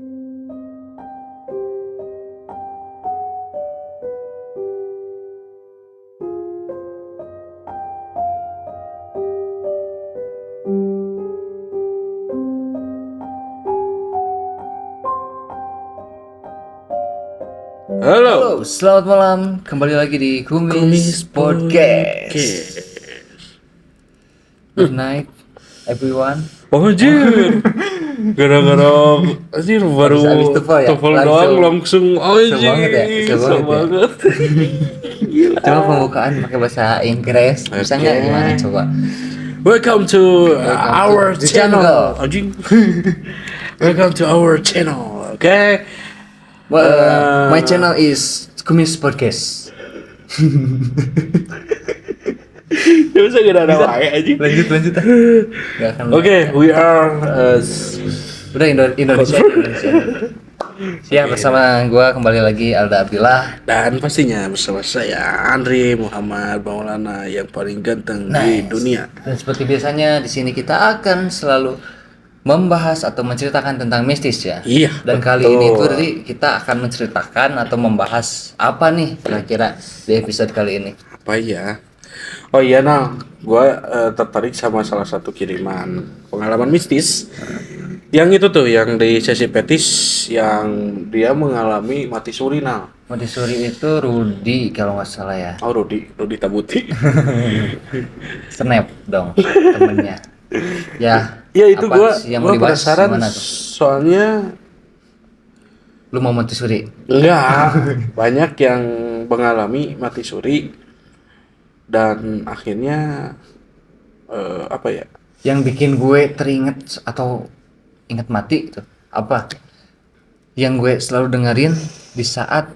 Halo, selamat malam. Kembali lagi di Kumis Podcast. Good night, everyone. Oh anjir. Gara-gara anjir baru Abis TOEFL ya? TOEFL doang langsung banget ya? Seru banget ya? Coba pembukaan pakai bahasa Inggris. Bisa nggak? Gimana coba? Welcome to our the channel. jungle. Anjing. Welcome to our channel. Okay. My channel is Kumis Podcast. Ya bisa gak ada wae anjing. Lanjut. Nggak akan. Okay, we are Udah Indonesia. Siap, bersama gua kembali lagi Alda Abdillah. dan pastinya bersama saya Andri Muhammad Maulana yang paling ganteng di dunia. Dan seperti biasanya di sini kita akan selalu membahas atau menceritakan tentang mistis ya. Iya. Dan kali ini tuh jadi kita akan menceritakan atau membahas apa nih kira-kira di episode kali ini. Apa ya? Oh iya gua tertarik sama salah satu kiriman pengalaman mistis. Yang itu tuh, yang di sesi petis yang dia mengalami mati suri Mati suri itu Rudy kalau nggak salah ya. Oh Rudi Tabuti. Snap dong temennya. Ya itu apa gua yang mau dibahas penasaran gimana tuh? soalnya Lu mau mati suri? enggak banyak yang mengalami mati suri dan akhirnya apa ya? Yang bikin gue teringat atau ingat mati itu apa? Yang gue selalu dengerin di saat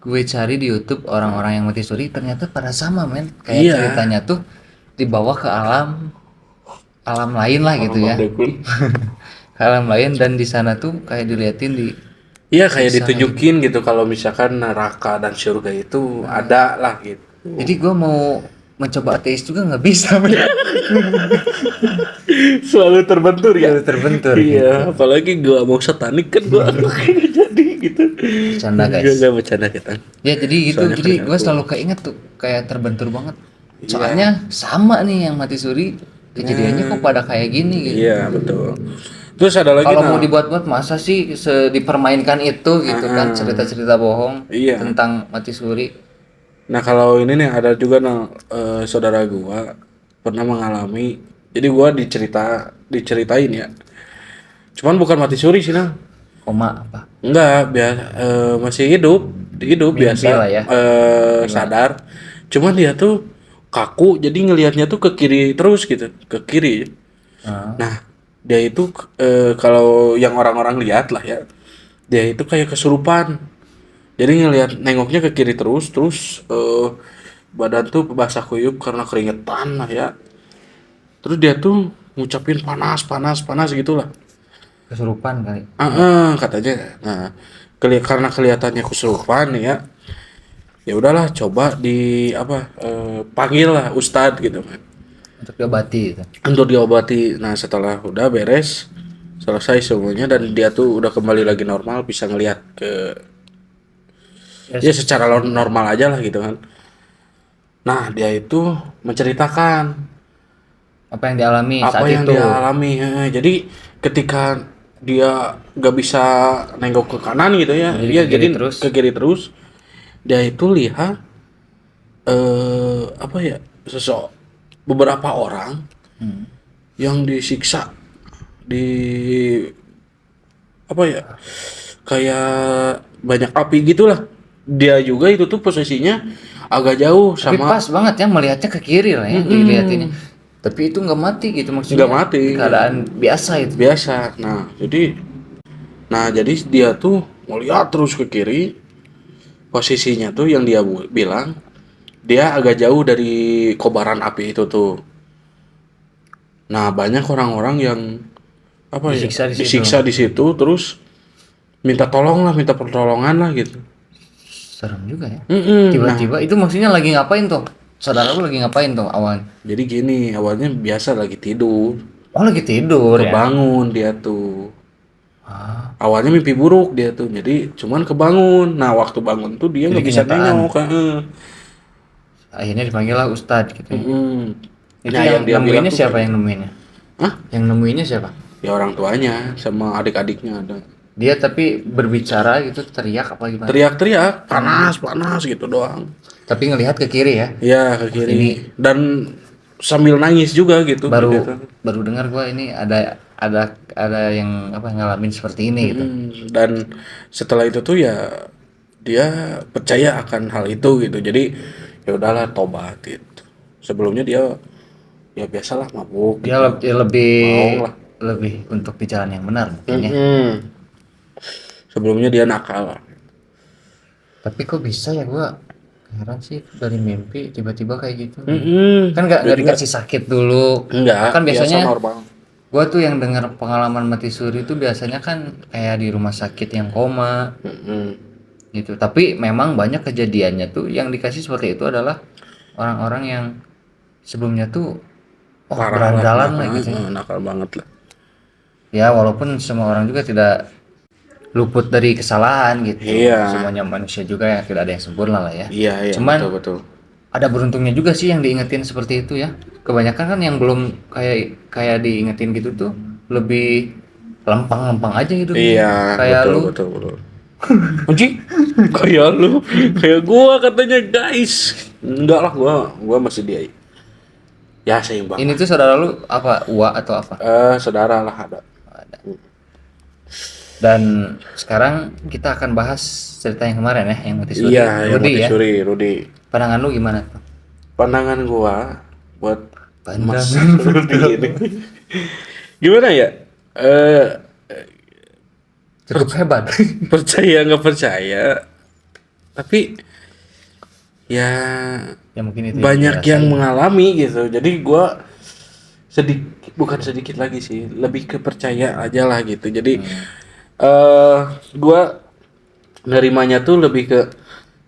gue cari di YouTube orang-orang yang mati suri, ternyata pada sama men. Kayak Iya. ceritanya tuh dibawa ke alam lain lah gitu ya. Ke alam lain, dan di sana tuh kayak diliatin di Iya kayak ditunjukin gitu kalau misalkan neraka dan surga itu ada lah gitu. Jadi gue mau mencoba ateis juga nggak bisa men. Selalu terbentur ya. Selalu terbentur, Iya, apalagi gua mau satanik kan gua kayaknya jadi gitu. Bercanda, guys. Enggak bercanda kita. Ya jadi gitu. Soalnya Jadi gue perilaku. selalu keinget tuh kayak terbentur banget. Soalnya sama nih yang mati suri, kejadiannya kok pada kayak gini gitu. Iya, betul. Terus ada lagi Kalau mau dibuat-buat masa sih dipermainkan itu gitu kan, cerita-cerita bohong Iya. tentang mati suri. Nah, kalau ini nih ada juga saudara gua pernah mengalami. Jadi gua diceritain ya. Cuman bukan mati suri sih, Koma apa? Enggak, masih hidup Mimpi biasa, lah ya. sadar. Cuman dia tuh kaku, jadi ngelihatnya tuh ke kiri terus gitu, ke kiri. Nah, dia itu kalau yang orang-orang lihat lah ya, dia itu kayak kesurupan. Jadi nengoknya ke kiri terus badan tuh basah kuyup karena keringetan lah ya. Terus dia tuh ngucapin panas gitulah. Kesurupan kali. Katanya. Nah, karena kelihatannya kesurupan ya. Ya udahlah, coba panggil lah ustadz gitu kan. Untuk diobati itu. Untuk diobati. Nah, setelah udah beres, selesai semuanya dan dia tuh udah kembali lagi normal, bisa ngelihat ya secara normal aja lah gitu kan. Nah, dia itu menceritakan Apa yang dialami apa saat yang itu. dia alami. Jadi ketika dia gak bisa nengok ke kanan gitu ya, Jadi dia ke kiri terus. ke kiri terus. Dia itu lihat beberapa orang yang disiksa di kayak banyak api gitulah. Dia juga itu tuh posisinya agak jauh Tapi sama pas banget ya melihatnya ke kiri lah ya, dilihatinnya. Tapi itu nggak mati gitu maksudnya. Nggak mati. Keadaan biasa itu. biasa. Jadi dia tuh melihat terus ke kiri. Posisinya tuh yang dia bilang dia agak jauh dari kobaran api itu tuh. Nah, banyak orang-orang yang disiksa di situ terus minta pertolongan lah gitu. Serem juga ya. Nah, Tiba-tiba itu maksudnya lagi ngapain tuh? Saudara lu lagi ngapain tuh awalnya? jadi gini, awalnya biasa lagi tidur. Oh lagi tidur ya? Kebangun dia tuh. Awalnya mimpi buruk dia tuh, jadi cuman kebangun. Nah waktu bangun tuh dia Jadi nggak bisa kenyataan. nengok. Heeh. Akhirnya dipanggil lah Ustadz gitu ya. Mm-mm. Itu Nah yang yang dia bilang nemuinnya tuh siapa kayak yang gitu. nemuinnya? Hah? Yang nemuinnya siapa? Ya orang tuanya sama adik-adiknya ada. Dia tapi berbicara gitu teriak apa gimana? Teriak-teriak, panas, panas gitu doang. Tapi ngelihat ke kiri ya. Ya ke Wah, ini kiri dan sambil nangis juga gitu dia baru tuh. baru dengar gua ini ada yang apa ngalamin seperti ini gitu. Dan setelah itu tuh ya dia percaya akan hal itu gitu. Jadi ya udahlah tobat gitu. Sebelumnya dia ya biasalah mabuk Dia gitu. lebih Mau lah. lebih untuk di jalan yang benar mungkin ya. Sebelumnya dia nakal. Tapi kok bisa ya gua heran sih dari mimpi tiba-tiba kayak gitu. Kan nggak Dan juga dikasih sakit dulu. enggak, Kan biasa biasanya normal. gua tuh yang dengar pengalaman mati suri itu biasanya kan kayak di rumah sakit yang koma gitu. Tapi memang banyak kejadiannya tuh yang dikasih seperti itu adalah orang-orang yang sebelumnya tuh Parah lah, berandalan nakal, lah gitu ya. nakal banget lah. Ya walaupun semua orang juga tidak luput dari kesalahan gitu. Iya, Semuanya manusia juga ya, tidak ada yang sempurna lah ya. iya, iya, Cuman betul, betul. ada beruntungnya juga sih yang diingetin seperti itu ya. Kebanyakan kan yang belum kayak kayak diingetin gitu tuh lebih lempang-lempang aja hidupnya. Iya, Kayak betul, lu betul, betul. Anjing, kayak lu, kayak gua katanya guys. Enggak lah, gua masih dia. Ya seimbang ini lah. tuh saudara lu apa? Ua atau apa? Saudara lah ada. Ada. Dan sekarang kita akan bahas cerita yang kemarin ya, yang mati suri. Iya, yang Rudi mati ya. suri, Rudi. Pandangan lu gimana tuh? Pandangan gua buat Mas Pandangan Rudi ini. Gimana ya? Eh cukup hebat. percaya nggak percaya, tapi ya Ya mungkin itu banyak yang dirasain. mengalami gitu. Jadi gua sedikit, bukan sedikit lagi sih, lebih ke percaya aja lah gitu. Jadi gua nerimanya tuh lebih ke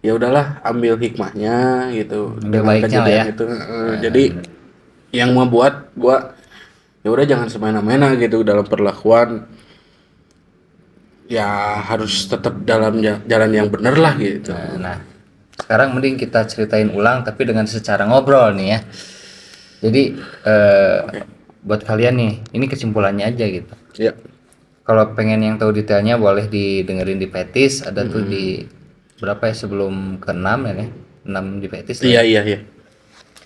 ya udahlah, ambil hikmahnya gitu Ambil dengan baiknya lah kejadian ya. itu. Jadi yang membuat gua ya udah jangan semena-mena gitu dalam perlakuan, ya harus tetap dalam jalan yang benar lah gitu. Nah, sekarang mending kita ceritain ulang tapi dengan secara ngobrol nih ya. Jadi buat kalian nih, ini kesimpulannya aja gitu. Ya. Kalau pengen yang tahu detailnya boleh didengerin di Petis, ada tuh di berapa ya sebelum ke-6 ya nih. 6 di Petis lah. Iya, iya, iya.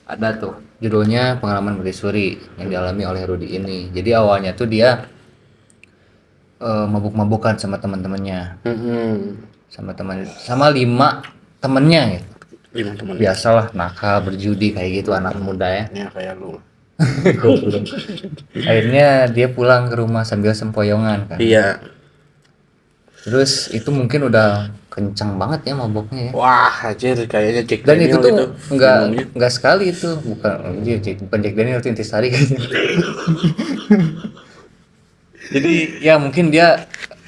Ada tuh judulnya Pengalaman Mati Suri yang dialami oleh Rudi ini. Jadi awalnya tuh dia mabuk-mabukan sama teman-temannya, sama 5 temennya gitu. 5 teman. Biasalah nakal, berjudi kayak gitu anak muda ya. Ya kayak lu. Akhirnya dia pulang ke rumah sambil sempoyongan kan. Iya. Terus itu mungkin udah kencang banget ya maboknya ya. Wah, anjir kayaknya Jack Dan itu Daniel tuh gitu. minumnya. enggak sekali itu, bukan Jack Daniel itu intisari kan. Jadi ya mungkin dia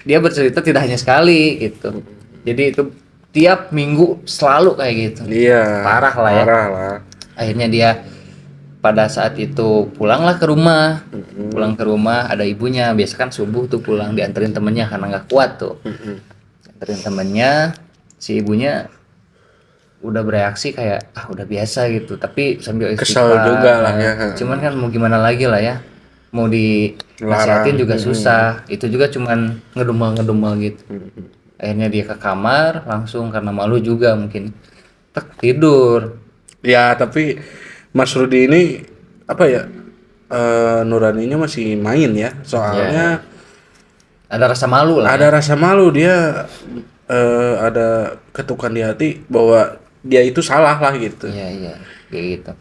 bercerita tidak hanya sekali gitu. Jadi itu tiap minggu selalu kayak gitu. Iya. Parah lah ya. Parah lah. Akhirnya dia pada saat itu pulanglah ke rumah. Pulang ke rumah ada ibunya. Biasa kan subuh tuh pulang dianterin temennya karena nggak kuat tuh. Anterin temennya, si ibunya udah bereaksi kayak udah biasa gitu. Tapi sambil Kesel istighfar. juga lah ya. Cuman kan mau gimana lagi lah ya. Mau dinasihatin juga susah. Itu juga cuman ngedumel-ngedumel gitu. Akhirnya dia ke kamar langsung karena malu juga mungkin. Tidur. Ya, tapi Mas Rudi ini apa ya? Nuraninya masih main ya. Soalnya Ada rasa malu lah. ada rasa malu, dia ada ketukan di hati bahwa dia itu salah lah gitu. Iya, kayak gitu.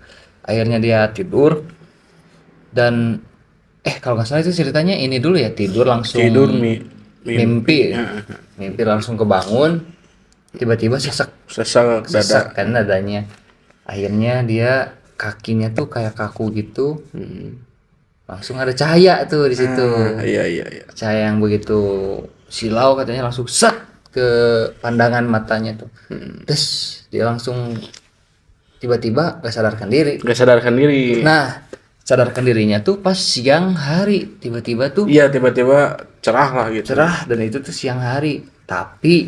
Akhirnya dia tidur dan kalau nggak salah itu ceritanya ini dulu ya, tidur langsung mimpi. Mimpi langsung kebangun, tiba-tiba sesak dada. kan dadanya. Akhirnya dia kakinya tuh kayak kaku gitu. Langsung ada cahaya tuh di situ. Iya. Cahaya yang begitu silau katanya langsung set ke pandangan matanya tuh. Terus dia langsung tiba-tiba gak sadarkan diri. Gak sadarkan diri. Nah, sadarkan dirinya tuh pas siang hari, tiba-tiba tuh Iya, tiba-tiba cerah lah gitu. cerah, dan itu tuh siang hari. Tapi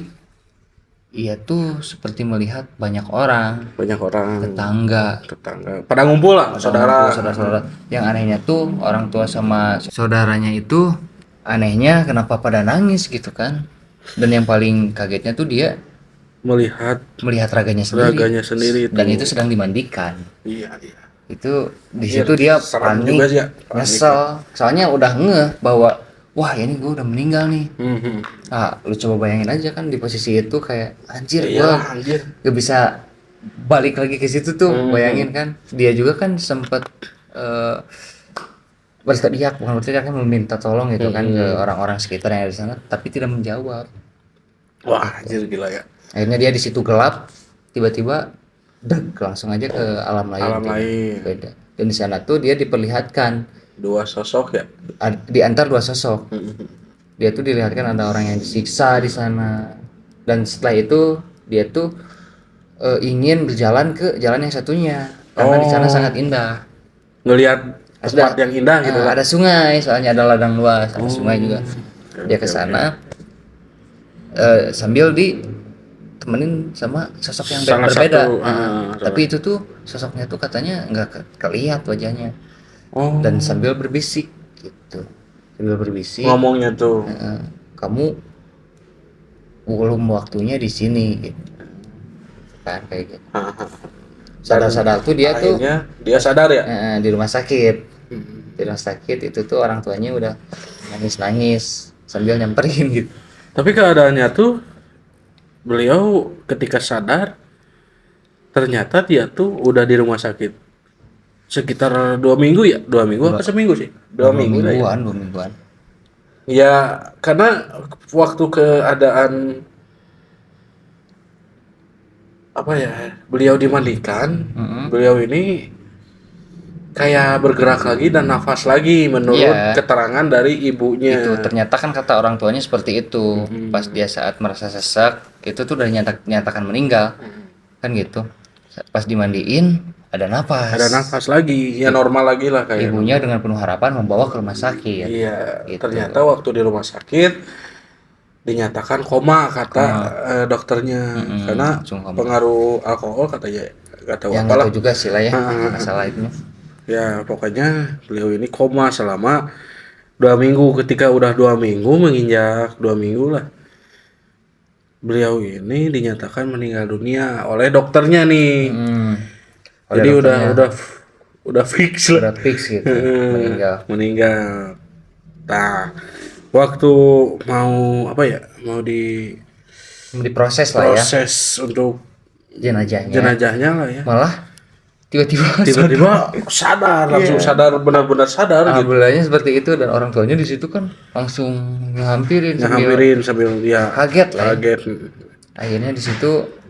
ia tuh seperti melihat banyak orang, Banyak orang tetangga, tetangga pada ngumpul lah, saudara. saudara-saudara. Yang anehnya tuh orang tua sama saudaranya itu anehnya kenapa pada nangis gitu kan. Dan yang paling kagetnya tuh dia Melihat melihat raganya sendiri dan itu. itu sedang dimandikan. Iya, iya. Itu di Iya, situ dia serem panik, juga sih ya, panik. nyesel, soalnya udah ngeh bahwa wah ini gue udah meninggal nih. Mhm. Ah, lu coba bayangin aja kan di posisi itu kayak anjir Ya gue iyalah, anjir. gak bisa balik lagi ke situ tuh. Bayangin kan dia juga kan sempat berteriak, bukan berteriak, kan meminta tolong gitu kan ke orang-orang sekitar yang ada di sana, tapi tidak menjawab. Wah, anjir gila ya. Akhirnya dia di situ gelap, tiba-tiba deg, langsung aja ke alam lain. Alam lain. Beda. Dan di sana tuh dia diperlihatkan Dua sosok ya. di antar dua sosok. Dia tuh dilihatkan ada orang yang disiksa di sana. Dan setelah itu dia tuh ingin berjalan ke jalan yang satunya karena di sana sangat indah. Ngelihat tempat yang indah gitu kan. Ada sungai, soalnya ada ladang luas, ada sungai juga. Dia ke sana sambil ditemenin sama sosok yang Salah berbeda. satu, Tapi itu tuh sosoknya tuh katanya nggak kelihat wajahnya. Oh, Dan sambil berbisik gitu. Sambil berbisik, ngomongnya tuh. kamu belum waktunya di sini gitu. Kan kayak gitu. Sadar-sadar tuh dia tuh Akhirnya dia sadar ya. di rumah sakit. Di rumah sakit itu tuh orang tuanya udah nangis-nangis sambil nyamperin gitu. Tapi keadaannya tuh beliau ketika sadar ternyata dia tuh udah di rumah sakit sekitar 2 minggu ya, 2 minggu apa seminggu sih? 2 minggu lah ya. 2 mingguan. Ya karena waktu keadaan apa ya, beliau dimandikan, beliau ini kayak bergerak lagi dan nafas lagi menurut Iya. keterangan dari ibunya. Itu ternyata kan kata orang tuanya seperti itu. Pas dia saat merasa sesak itu tuh udah nyatakan meninggal kan gitu. Pas dimandiin ada napas. Ada nafas lagi, ya normal lagi lah kayak. Ibunya dengan penuh harapan membawa ke rumah sakit. Iya, Gitu. ternyata waktu di rumah sakit dinyatakan koma kata dokternya karena langsung koma. pengaruh alkohol katanya, nggak tahu Yang apalah. nggak tahu juga sih lah ya masalah itu. Ya pokoknya beliau ini koma selama 2 minggu. Ketika udah 2 minggu, menginjak 2 minggu lah, beliau ini dinyatakan meninggal dunia oleh dokternya nih. Oleh Jadi dokternya. udah fix lah Udah fix gitu meninggal. Nah, waktu mau apa ya, mau diproses lah ya diproses untuk jenazahnya lah ya, malah tiba-tiba tiba-tiba sadar, langsung sadar, benar-benar sadar gitu. alhamdulillahnya seperti itu, dan orang tuanya di situ kan langsung ngehampirin Sambil ya kaget lah ya. kaget. Akhirnya di situ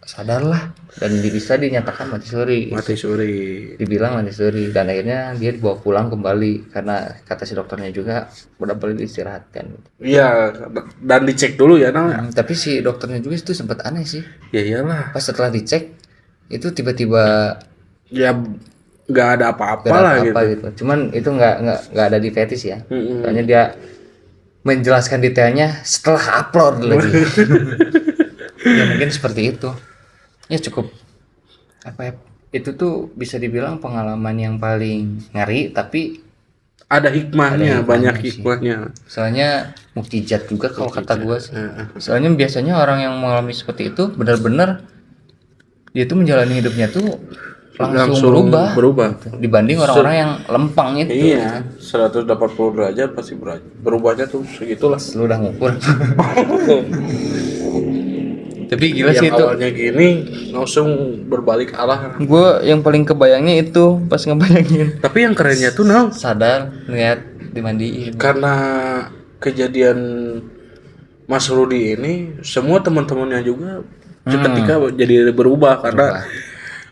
sadarlah dan bisa dinyatakan mati suri. Mati suri. Dibilang mati suri, dan akhirnya dia dibawa pulang kembali karena kata si dokternya juga udah perlu diistirahatkan. Iya, dan dicek dulu ya namanya. Tapi si dokternya juga itu sempat aneh sih. Ya iyalah. Pas setelah dicek itu tiba-tiba Ya nggak ada apa-apa gak ada lah apa-apa gitu. gitu. Cuman itu nggak ada di fetis ya. Soalnya dia menjelaskan detailnya setelah upload lagi. Ya mungkin seperti itu. Ya cukup apa ya? Itu tuh bisa dibilang pengalaman yang paling ngeri, tapi Ada hikmahnya, banyak sih. hikmahnya. Soalnya mukjizat juga kalau kata gue sih. Soalnya biasanya orang yang mengalami seperti itu benar-benar dia tuh menjalani hidupnya tuh langsung berubah gitu. Dibanding orang-orang yang lempang itu. Iya, 180 derajat pasti berubahnya tuh segitulah. Lu udah ngukur. Tapi gila sih Yang itu. awalnya gini langsung berbalik arah. Gue yang paling kebayangnya itu pas ngebayangin Tapi yang kerennya tuh sadar ngeliat dimandiin. karena kejadian Mas Rudi ini, semua teman-temannya juga seketika jadi berubah karena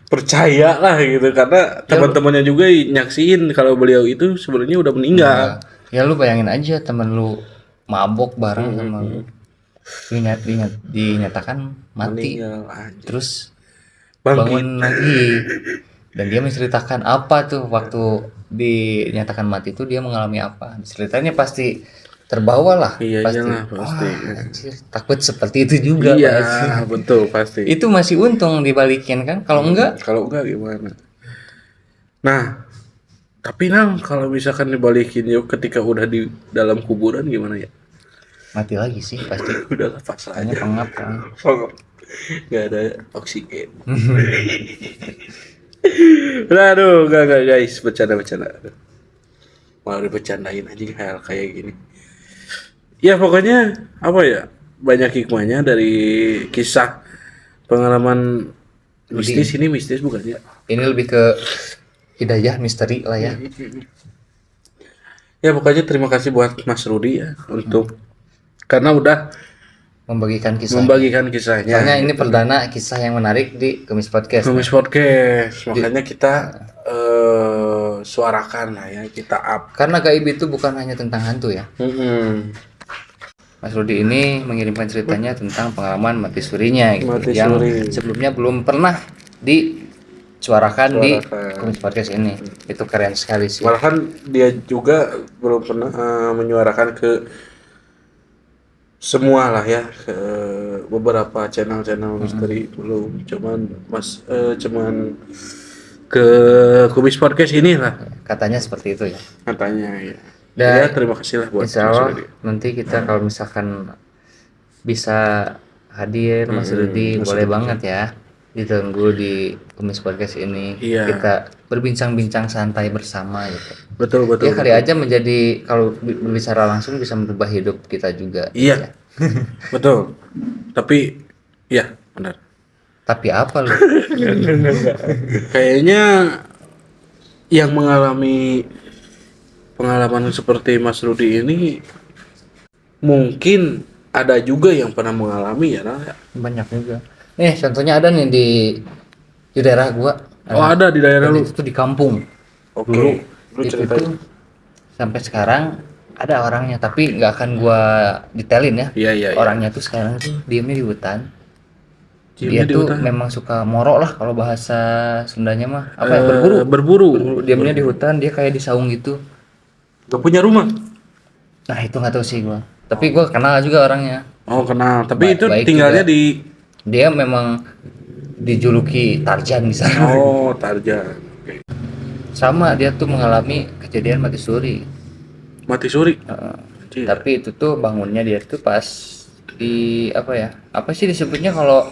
percaya lah gitu, karena teman-temannya juga nyaksiin kalau beliau itu sebenarnya udah meninggal. Ya lu bayangin aja temen lu mabok bareng sama lu, dinyatakan mati, Meninggal anjir. terus Bangkit. bangun lagi, Dan dia menceritakan apa tuh waktu dinyatakan mati itu dia mengalami apa. Ceritanya pasti terbawa lah, Iya pasti. iyalah pasti. Wah, anjir, takut seperti itu juga Iya pasti. betul pasti. Itu masih untung dibalikin kan, kalau enggak Kalau enggak gimana? Nah, tapi Nang kalau misalkan dibalikin yuk ketika udah di dalam kuburan gimana ya? mati lagi sih pasti. Udah lepas Hanya aja. pengap kan. Pokok nggak ada oksigen. Aduh, enggak guys, bercanda. Aduh, malah dibercandain anjing hal kayak gini. Ya pokoknya apa ya? Banyak hikmahnya dari kisah pengalaman mistis ini mistis bukan ya? Ini lebih ke hidayah misteri lah ya. Ya pokoknya terima kasih buat Mas Rudi ya untuk karena udah Membagikan kisah. membagikan kisahnya. Soalnya ini perdana kisah yang menarik di Kumis Podcast. Kumis Podcast, makanya kita suarakan lah ya, kita up. Karena gaib itu bukan hanya tentang hantu ya. Mm-mm. Mas Rudi ini mengirimkan ceritanya tentang pengalaman mati surinya gitu, Mati yang suri. sebelumnya belum pernah disuarakan di Suarakan. Kumis Podcast ini. Itu keren sekali sih. Malahan dia juga belum pernah menyuarakan ke semua lah ya, ke beberapa channel-channel misteri belum. Cuman ke Kumis Podcast inilah Katanya seperti itu ya. katanya ya. Dan Ya terima kasih lah buat Insya Mas Allah Rudi. nanti kita kalau misalkan bisa hadir Mas Rudi Mas boleh Rudi. banget ya. Ditunggu di Kumis Podcast ini. Iya. Kita berbincang-bincang santai bersama gitu. Betul. Ya kali aja menjadi kalau berbicara langsung bisa merubah hidup kita juga. Iya. Betul. Tapi ya benar. Tapi apa lu? Kayaknya yang mengalami pengalaman seperti Mas Rudi ini mungkin ada juga yang pernah mengalami ya. Nah. Banyak juga. Contohnya ada nih di daerah gua. Oh ada di daerah Dan lu. itu tuh di kampung. Oke. Dulu Lu itu ceritain. tuh sampai sekarang ada orangnya, tapi nggak akan gua detailin ya. Iya. Orangnya tuh sekarang tuh diemnya di hutan. Diemnya Dia di tuh hutan. memang suka morok lah kalau bahasa Sundanya mah. Apa ya? Berburu. Berburu. Diemnya di hutan, dia kayak di saung gitu. Gak punya rumah. Nah itu nggak tahu sih gua. Tapi gua kenal juga orangnya. Oh kenal. Tapi itu Baik tinggalnya juga. di Dia memang dijuluki Tarzan di sana. Oh Tarja. Oke. Sama dia tuh mengalami kejadian mati suri. Mati suri. Anjir. Tapi itu tuh bangunnya dia tuh pas di apa ya? Apa sih disebutnya kalau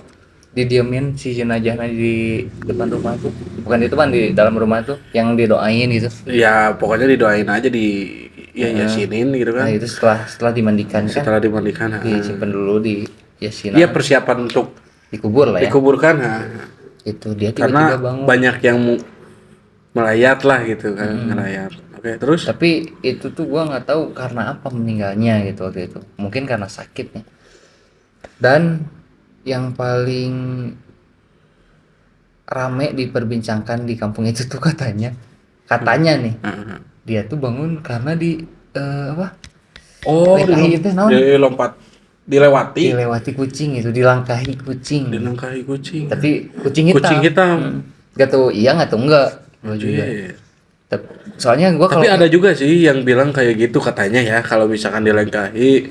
didiemin si jenazahnya di depan rumah tuh? Bukan di depan, di dalam rumah tuh yang didoain gitu. Ya pokoknya didoain aja di yasinin gitu Nah kan. itu setelah dimandikan kan Setelah dimandikan. disimpan dulu di yasin, Iya persiapan untuk dikubur lah ya. dikuburkan. Itu dia Karena tiba-tiba bangun. banyak yang melayat lah gitu kan, ngelayat. Oke, terus Tapi itu tuh gua nggak tahu karena apa meninggalnya gitu waktu itu. Mungkin karena sakit nih. Dan yang paling rame diperbincangkan di kampung itu tuh katanya nih dia tuh bangun karena apa? dilempati, itu naon? Dilewati kucing itu, dilangkahi kucing. dilangkahi kucing. Tapi kucing hitam. Kucing hitam. Gak tahu iya nggak tahu enggak. Gua juga. Iya. Soalnya gua Tapi kalau ada juga sih yang bilang kayak gitu katanya ya, kalau misalkan dilangkahi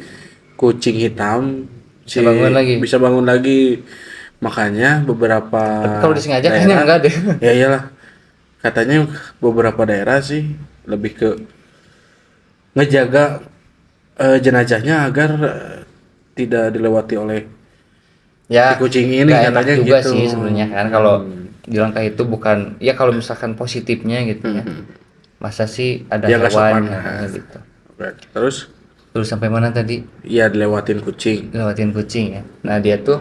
kucing hitam bisa bangun lagi. Makanya beberapa kalau disengaja kayaknya enggak deh. Ya iyalah. Katanya beberapa daerah sih lebih ke ngejaga jenazahnya agar tidak dilewati oleh Ya si kucing ini nggak enak katanya juga gitu. sih sebenarnya kan kalau dilangkahi itu bukan ya kalau misalkan positifnya gitu ya. Masa sih ada Ya, nggak hewan sopan. gitu. Terus Sampai mana tadi? ya dilewatin kucing. Lewatin kucing ya. Nah dia tuh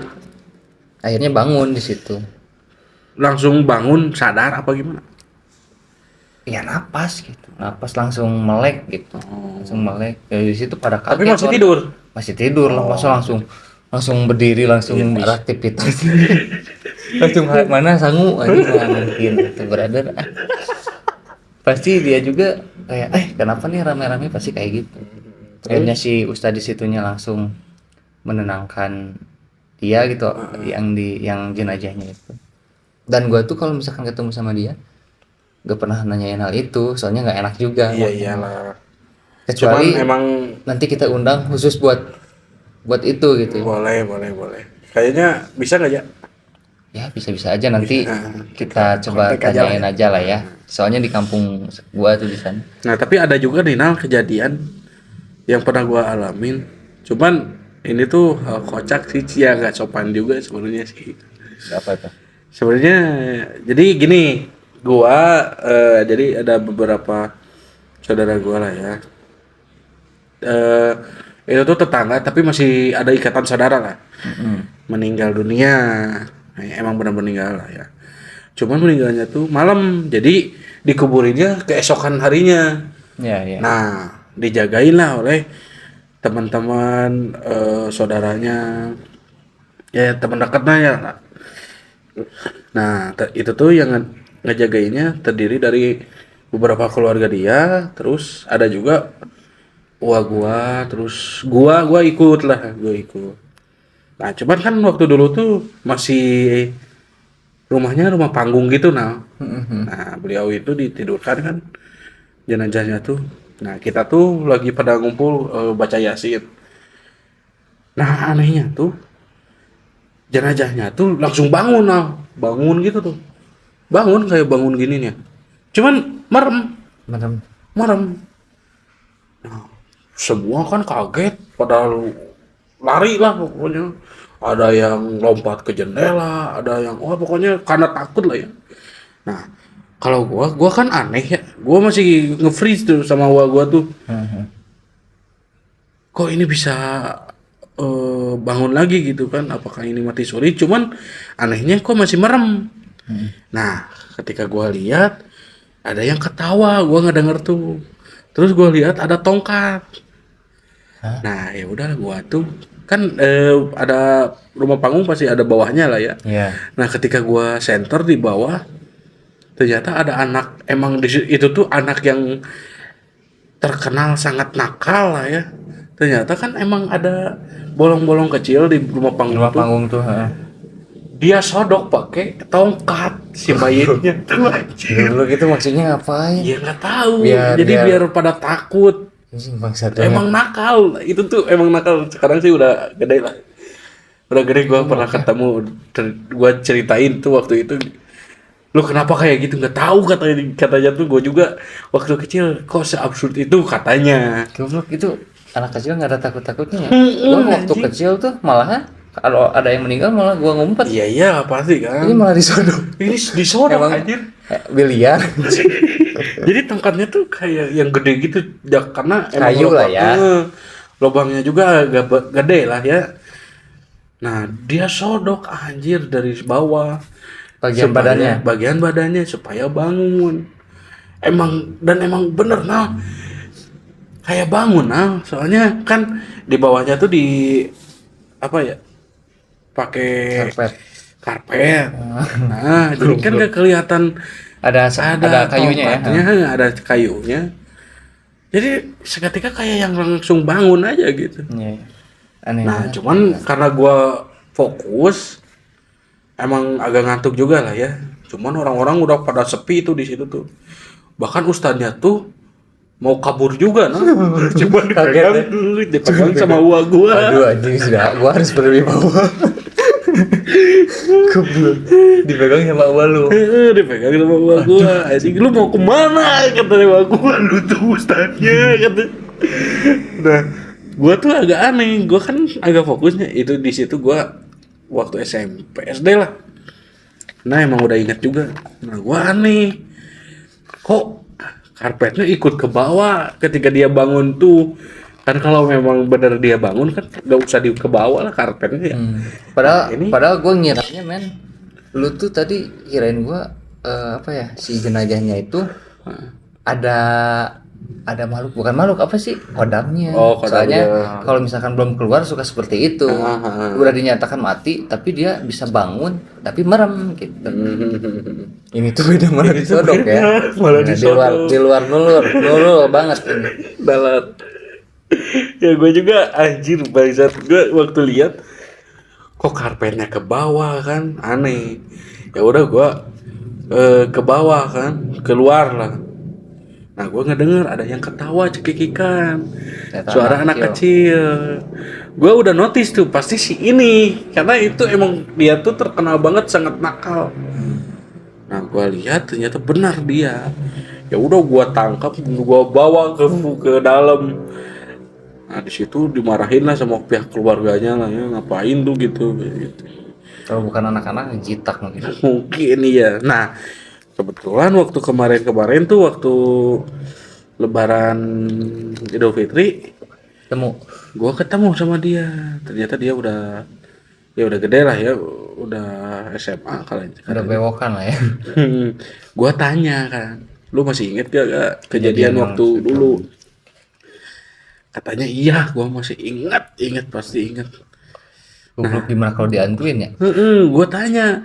akhirnya bangun di situ. Langsung bangun sadar apa gimana? Ya napas gitu. Napas langsung melek gitu. Langsung melek. Ya di situ pada kaget. Tapi masih tidur. Masih tidur lah, masa langsung berdiri langsung beraktivitas. Langsung mana sangu aja nggak mungkin itu brother. Pasti dia juga kayak kenapa nih rame-rame pasti kayak gitu. Akhirnya si ustadz di situnya langsung menenangkan dia gitu yang jenazahnya itu. Dan gua tuh kalau misalkan ketemu sama dia gak pernah nanyain hal itu, soalnya nggak enak juga. Iya iyalah. Cuman Kecuali emang nanti kita undang khusus buat itu gitu. boleh. Kayaknya bisa nggak ya? Ya bisa-bisa aja nanti Nah, kita coba kontak aja lah tanyain ya. aja lah ya. Soalnya di kampung gua tuh di sana. Nah tapi ada juga nih Nal kejadian yang pernah gua alamin. Cuman ini tuh hal kocak sih, ya nggak sopan juga sebenarnya sih. Apa tuh? Sebenarnya jadi gini, gua jadi ada beberapa saudara gua lah ya. eh itu tuh tetangga tapi masih ada ikatan saudara lah. Meninggal dunia. Nah, emang benar meninggal lah ya. Cuman meninggalnya tuh malam, jadi dikuburinnya keesokan harinya. Ya, ya. Nah, dijagain lah oleh teman-teman saudaranya, ya teman dekatnya ya. Nah, itu tuh yang ngejagainnya terdiri dari beberapa keluarga dia, terus ada juga gua, terus gua ikut lah, gua ikut. Nah, cuman kan waktu dulu tuh masih rumahnya rumah panggung gitu nah. Nah, beliau itu ditidurkan kan jenazahnya tuh. Nah, kita tuh lagi pada ngumpul baca Yasin. Nah, anehnya tuh jenazahnya tuh langsung bangun nah. Bangun gitu tuh. Bangun kayak bangun gini nih. Cuman merem, Madam. merem. Semua kan kaget, padahal lari lah pokoknya. Ada yang lompat ke jendela, ada yang wah pokoknya karena takut lah ya. Nah, kalau gua kan aneh ya. Gua masih nge-freeze tuh sama gua tuh. Kok ini bisa bangun lagi gitu kan? Apakah ini mati suri? Cuman anehnya kok masih merem. Nah, ketika gua lihat ada yang ketawa, gua nggak denger tuh. Terus gua lihat ada tongkat. Nah, ya udah gua tuh kan ada rumah panggung pasti ada bawahnya lah ya. Ya. Nah, ketika gua center di bawah, ternyata ada anak, emang itu tuh anak yang terkenal sangat nakal lah ya. Ternyata kan emang ada bolong-bolong kecil di rumah panggung Rumah tuh. panggung tuh, heeh. Dia sodok pakai tongkat si bayinya tuh anjir. Dulu gitu maksudnya ngapain? Ya nggak tahu. Biar- Jadi biar- biar pada takut. Anjing bangsat banget. Emang nakal. Itu tuh emang nakal. Sekarang sih udah gede lah. Udah gede gua pernah ketemu, gua ceritain tuh waktu itu. Lu kenapa kayak gitu? Nggak tahu katanya tuh gua juga waktu kecil kok seabsurd itu katanya. Goblok itu anak kecil nggak ada takut-takutnya ya. Mm-mm, Gua waktu anjing. kecil tuh malahan kalau ada yang meninggal malah gua ngumpet. Iya pasti kan. Ini malah disodok. Ini disodok Emang anjir. biliar. Jadi tongkatnya tuh kayak yang gede gitu ya, karena emang Kayu lah ya. lubangnya juga agak gede lah ya. Nah, dia sodok anjir dari bawah. Bagian badannya. Bagian badannya supaya bangun. Emang bener nah. Kayak bangun nah. Soalnya kan di bawahnya tuh di apa ya? Pakai Karpet. karpet. Nah, jadi kan gak kelihatan Ada kayunya ya. tongkatnya, ada kayunya. Jadi seketika kayak yang langsung bangun aja gitu. Iya. Aneh. Nah, cuman karena gua fokus, emang agak ngantuk juga lah ya. Cuman orang-orang udah pada sepi tuh di situ tuh. Bahkan ustadznya tuh mau kabur juga nah. Cuman dipegang sama gua. Aduh anjing sudah gua harus berwibawa. Goblok. Dipegang sama gua lu. Dipegang sama gua. Anjing lu mau kemana katanya gua, lu tuh ustadznya kata. Nah, gua tuh agak aneh. Gua kan agak fokusnya itu di situ gua waktu SMP SD lah. Nah, emang udah ingat juga. Nah, gua aneh. Kok karpetnya ikut ke bawah ketika dia bangun tuh. Kan kalau memang benar dia bangun kan gak usah di ke bawah lah karpetnya ya. Padahal gua ngiranya men, lu tuh tadi kirain gua apa ya, si jenazahnya itu ada makhluk, bukan makhluk apa sih, kodamnya. Oh, kodamnya. Soalnya kalau misalkan belum keluar suka seperti itu. Udah dinyatakan mati tapi dia bisa bangun tapi merem gitu. Ini tuh beda malah disodok ya. Malah Nah, disodok. di luar nulur banget ini. Dalat. Ya gue juga anjir bangsat, gue waktu lihat kok karpetnya ke bawah kan aneh. Ya udah gue ke bawah kan, keluar lah. Nah gue ngedenger ada yang ketawa cekikikan, Ternyata suara anak kecil. Gue udah notice tuh pasti si ini, karena itu emang dia tuh terkenal banget sangat nakal. Nah gue lihat ternyata benar dia. Ya udah gue tangkap, gue bawa ke dalam. Nah di situ dimarahin lah sama pihak keluarganya lah, ya ngapain tuh gitu. Kalau bukan anak-anak jitak mungkin. Mungkin iya. Nah kebetulan waktu kemarin tuh waktu Lebaran Idul Fitri, Temu gue ketemu sama dia. Ternyata dia udah, ya udah gede lah ya, udah SMA udah katanya. bewokan lah ya. Gue tanya kan, lu masih inget gak kejadian Kejadian yang waktu itu. dulu? Katanya iya, gue masih inget pasti inget. Goblok gimana kalau diantuin ya? Gue tanya,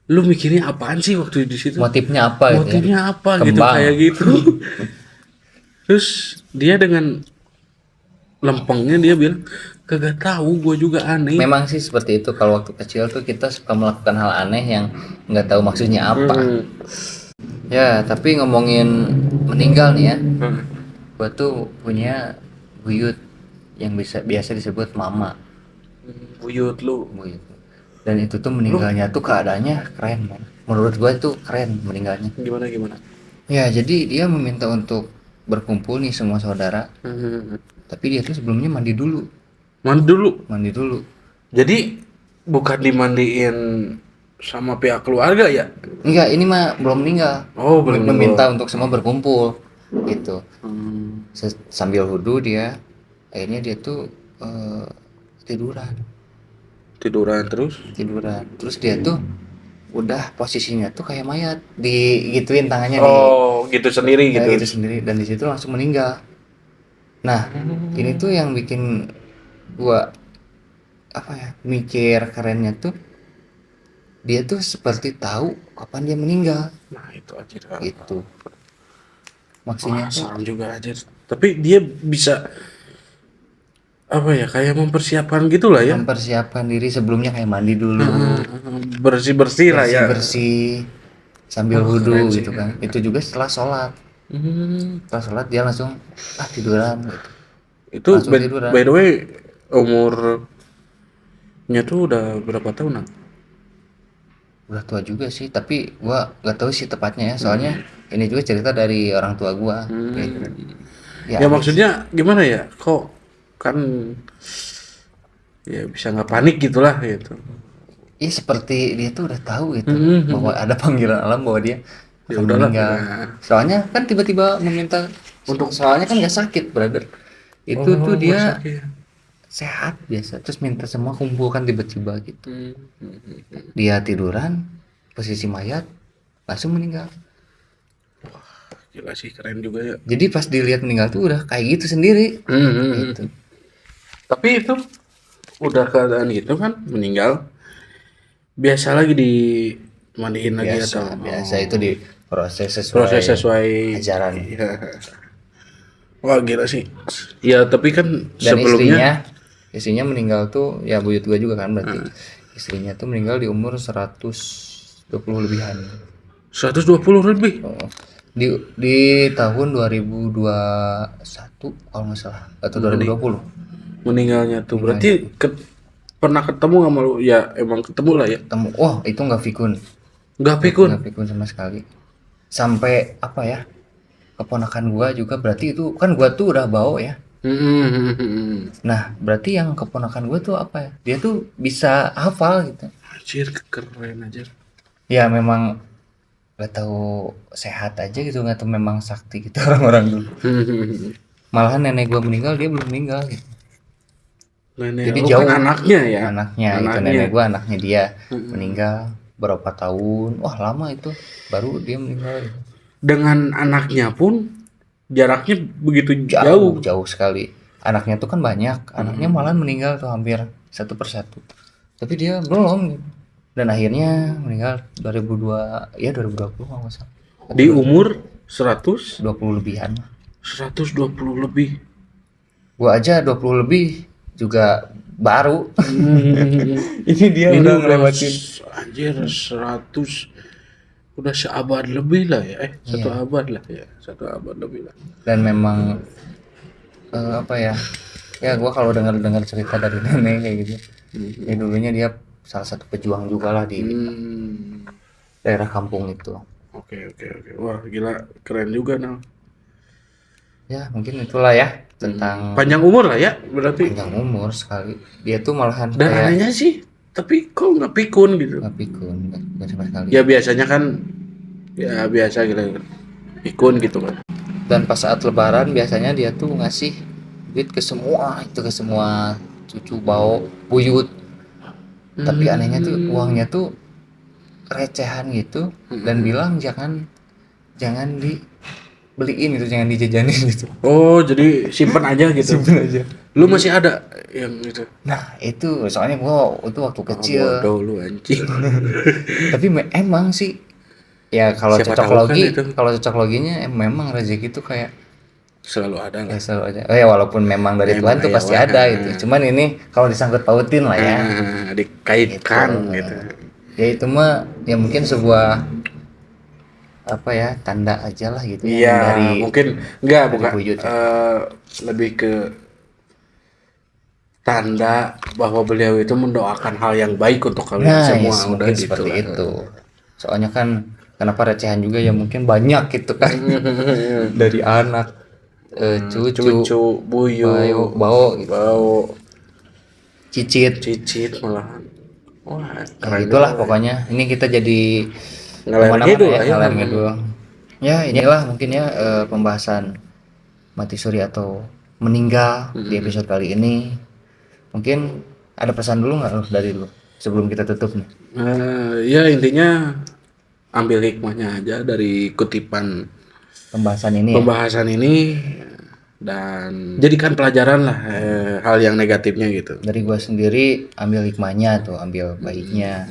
lu mikirnya apaan sih waktu di situ? Motifnya apa gitu ya? Motifnya apa gitu Kembang. kayak gitu. Terus dia dengan lempengnya dia bilang, kagak tahu, gue juga aneh. Memang sih seperti itu, kalau waktu kecil tuh kita suka melakukan hal aneh yang nggak tahu maksudnya apa. Ya, tapi ngomongin meninggal nih ya, gua tuh punya buyut yang biasa disebut mama. Buyut lu. Buyut. Dan itu tuh meninggalnya tuh keadaannya keren, man. Menurut gua itu keren meninggalnya. Gimana? Ya, jadi dia meminta untuk berkumpul nih semua saudara, tapi dia tuh sebelumnya mandi dulu. Mandi dulu. Jadi bukan dimandiin sama pihak keluarga ya? Enggak, ini mah belum meninggal. Oh, belum Meminta meninggal. untuk semua berkumpul gitu. Sambil wudhu dia, akhirnya dia tuh tiduran. Terus? Terus dia tuh udah posisinya tuh kayak mayat, digituin tangannya nih. Oh, gitu sendiri gitu. Gitu sendiri, dan di situ langsung meninggal. Nah, ini tuh yang bikin gua apa ya, mikir kerennya tuh dia tuh seperti tahu kapan dia meninggal Nah, itu aja. gitu. Wah, Maksudnya tuh serem juga aja. Tapi dia bisa apa ya, kayak mempersiapkan gitulah ya. mempersiapkan diri sebelumnya, kayak mandi dulu, Bersih-bersih lah ya. bersih sambil Oh, wudhu keren sih. gitu kan. Itu juga setelah sholat. Setelah sholat dia langsung tiduran gitu. Itu Langsung tiduran. by the way umurnya tuh udah berapa tahun? Udah tua juga sih, tapi gua nggak tahu sih tepatnya ya, soalnya ini juga cerita dari orang tua gua gitu. Ya maksudnya gimana ya? Kok kan ya bisa nggak panik gitulah gitu. ya seperti dia tuh udah tahu gitu bahwa ada panggilan alam, bahwa dia Ya akan udahlah. meninggal. Soalnya kan tiba-tiba meminta untuk, soalnya kan nggak sakit, brother. Itu tuh dia sehat biasa, terus minta semua kumpulkan tiba-tiba gitu. Dia tiduran posisi mayat, langsung meninggal. Gila sih, keren juga ya. Jadi pas dilihat meninggal tuh udah kayak gitu sendiri gitu. Tapi itu udah keadaan gitu kan, meninggal. Biasa lagi dimandiin lagi atau Biasa itu di proses proses sesuai ajaran. Iya. Wah gila sih. Ya tapi kan Dan sebelumnya istrinya meninggal tuh ya buyut gua juga kan, berarti istrinya tuh meninggal di umur 120 lebihan. 120 lebih. Oh, di tahun 2021 kalau nggak salah, atau 2020 Meninggalnya tuh berarti pernah ketemu sama lu ya? Emang ketemu lah ya. ketemu. Wah, itu nggak pikun Nggak pikun. sama sekali. Sampai apa ya, keponakan gua juga, berarti itu kan gua tuh udah bau ya. Nah, berarti yang keponakan gue tuh apa ya? Dia tuh bisa hafal gitu. Anjir, keren aja. Ya memang gak tahu sehat aja gitu, gak tahu memang sakti gitu orang-orang dulu. Malahan nenek gue meninggal, dia belum meninggal gitu. Nenek Jadi lu jauh kan anaknya ya. Anaknya itu nenek gue, anaknya dia meninggal berapa tahun. Wah, lama itu baru dia meninggal gitu. Dengan anaknya pun jaraknya begitu jauh. Jauh sekali. Anaknya tuh kan banyak, anaknya malah meninggal tuh hampir satu persatu. Tapi dia belum gitu. Dan akhirnya meninggal 2020 kalau nggak salah. Di umur 120 20 lebihan. lebih. Gua aja 20 lebih juga baru. Ini dia udah ngelewatin. Anjir 100. udah seabad lebih lah ya, satu Iya. abad lah ya, 1 abad lebih lah. Dan memang apa ya? Ya gua kalau dengar cerita dari nenek kayak gitu. Ya dulunya dia salah satu pejuang juga lah di Hmm. daerah kampung itu. Oke. Wah, gila, keren juga nah. Ya mungkin itulah ya tentang Panjang umur lah ya, berarti. panjang umur sekali. Dia tuh malahan Dan kayak anehnya sih, tapi kok nggak pikun gitu. nggak pikun, nggak sama sekali. Ya biasanya kan, ya biasa gitu, pikun gitu kan. Dan pas saat lebaran biasanya dia tuh ngasih duit ke semua cucu bau buyut. Tapi anehnya tuh uangnya tuh recehan gitu dan bilang jangan dibeliin gitu, jangan dijajanin gitu. Oh, jadi simpen aja gitu. Simpen aja. Lu masih ada yang itu? Nah itu soalnya gua itu waktu kecil. Bodoh lu anjing. Tapi emang sih ya kalau Siapa cocok tahu kan logi, itu. kalau cocok loginya memang rezeki itu kayak Selalu ada lah. ya selalu aja. Oh ya walaupun memang dari Memang Tuhan tuh ada pasti lah. ada gitu. Cuman ini kalau disangkut pautin lah ya. Dikaitkan gitu. Ya itu mah ya mungkin sebuah apa ya tanda aja lah gitu ya Iya, dari mungkin enggak dari bukan wujud ya. lebih ke tanda bahwa beliau itu mendoakan hal yang baik untuk kalian Nah, semua, yes, udah mungkin gitu seperti lah. itu. Soalnya kan kenapa recehan juga ya mungkin banyak gitu kan. Dari anak, cucu, Cucu, buyut, bau gitu. bau, Cicit. cicit malahan. Wah, Ya keren itulah juga. pokoknya. Ini kita jadi Ngalir kemana-mana ngidul ya, lah ya. ngalir ngidul. Ya inilah mungkin ya pembahasan mati suri atau meninggal di episode kali ini. Mungkin ada pesan dulu nggak lu dari lu sebelum kita tutup nih? Ya intinya ambil hikmahnya aja dari kutipan Pembahasan ini ya. pembahasan ini dan jadikan pelajaran lah hal yang negatifnya gitu. Dari gua sendiri ambil hikmahnya tuh, ambil baiknya.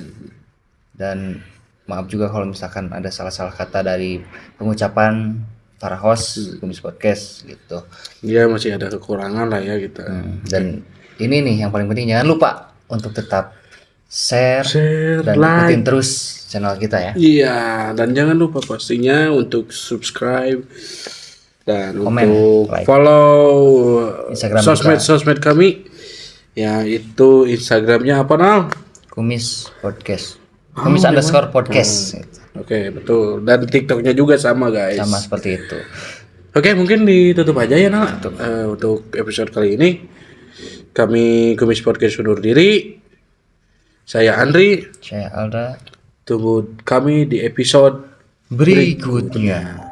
Dan maaf juga kalau misalkan ada salah-salah kata dari pengucapan para host Kumis Podcast gitu. Dia masih ada kekurangan lah ya kita. Dan ini nih yang paling penting, jangan lupa untuk tetap share dan Like. ikutin terus channel kita ya. Iya, dan jangan lupa pastinya untuk subscribe dan Komen, untuk like. follow Instagram sosmed kami. Ya itu Instagramnya apa Nal? Kumis Podcast. Kumis underscore podcast. Oke, betul. Dan TikToknya juga sama guys. Sama seperti itu. Oke, mungkin ditutup aja ya Nal. Untuk episode kali ini kami Kumis Podcast undur diri. Saya Andri. Saya Alda. Tunggu kami di episode Berikutnya.